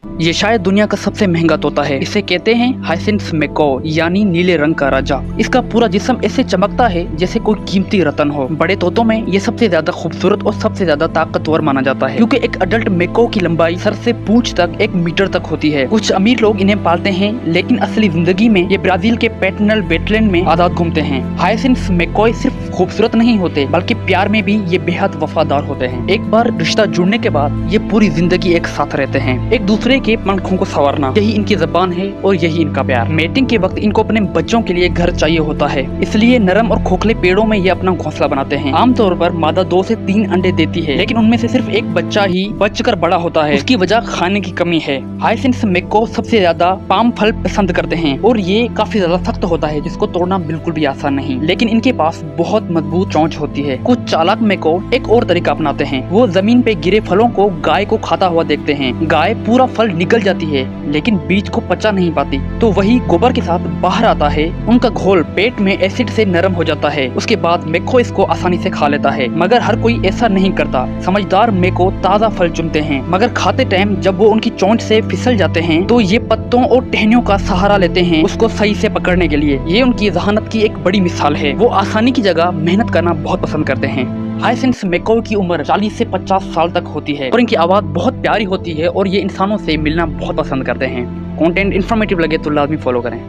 ये शायद दुनिया का सबसे महंगा तोता है। इसे कहते हैं हाइसिन्थ मैको यानी नीले रंग का राजा। इसका पूरा जिस्म ऐसे चमकता है जैसे कोई कीमती रतन हो। बड़े तोतों में ये सबसे ज्यादा खूबसूरत और सबसे ज्यादा ताकतवर माना जाता है, क्योंकि एक अडल्ट मैको की लंबाई सर से पूंछ तक 1 मीटर तक होती है। कुछ अमीर लोग इन्हें पालते हैं, लेकिन असली जिंदगी में ये ब्राजील के पैटर्नल वेटलैंड में आजाद घूमते हैं। हाइसिन्थ मैकोय सिर्फ खूबसूरत नहीं होते, बल्कि प्यार में भी ये बेहद वफादार होते हैं। एक बार रिश्ता जुड़ने के बाद ये पूरी जिंदगी एक साथ रहते हैं। एक दूसरे के पंखों को संवारना, यही इनकी ज़बान है और यही इनका प्यार। मेटिंग के वक्त इनको अपने बच्चों के लिए घर चाहिए होता है, इसलिए नरम और खोखले पेड़ों में ये अपना घोंसला बनाते हैं। आमतौर पर मादा 2 से 3 अंडे देती है, लेकिन उनमें से सिर्फ एक बच्चा ही बचकर बड़ा होता है। उसकी वजह खाने की कमी है। हाइसिन्थ मैको सबसे ज्यादा पाम फल पसंद करते हैं और ये काफी ज्यादा सख्त होता है, जिसको तोड़ना बिल्कुल भी आसान नहीं। लेकिन इनके पास बहुत मजबूत चोंच होती है। कुछ चालाक मैको एक और तरीका अपनाते हैं। वो जमीन पे गिरे फलों को गाय को खाता हुआ देखते हैं। गाय पूरा फल निकल जाती है, लेकिन बीज को पचा नहीं पाती, तो वही गोबर के साथ बाहर आता है। उनका घोल पेट में एसिड से नरम हो जाता है। उसके बाद मैको इसको आसानी से खा लेता है, मगर हर कोई ऐसा नहीं करता। समझदार मैको ताजा फल चुनते हैं, मगर खाते टाइम जब वो उनकी चोंच से फिसल जाते हैं तो ये पत्तों और टहनियों का सहारा लेते हैं उसको सही से पकड़ने के लिए। ये उनकी जहानत की एक बड़ी मिसाल है। वो आसानी की जगह मेहनत करना बहुत पसंद करते हैं। हाइसिन्थ मैको की उम्र 40 से 50 साल तक होती है और इनकी आवाज़ बहुत प्यारी होती है और ये इंसानों से मिलना बहुत पसंद करते हैं। कंटेंट इन्फॉर्मेटिव लगे तो लाजमी फॉलो करें।